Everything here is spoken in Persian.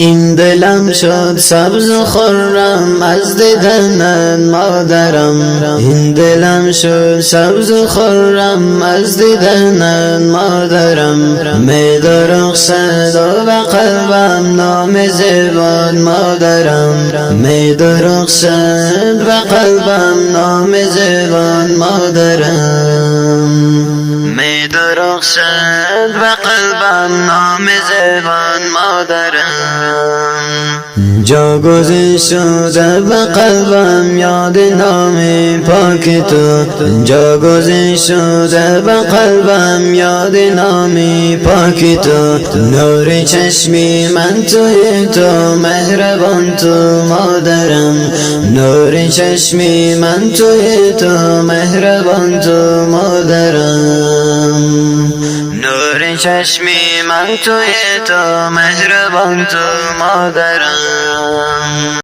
این دلم شد سبز و خرم از دیدن مادرم. این دلم شد سبز و خرم از دیدن مادرم. می درخشد و قلبم نام زیبان مادرم. می درخشد و قلبم نام زیبان مادرم. می درخشد و قلبم نام زیبان مادرم. جاگزین شده به قلبم یاد نام پاک تو. جاگزین شده به قلبم یاد نام پاک تو. نور چشمی من توی تو، مهربان تو مادرم. نور چشمی من توی تو، مهربان تو مادرم. نور چشمی من توی تو، مهربان تو مادرم.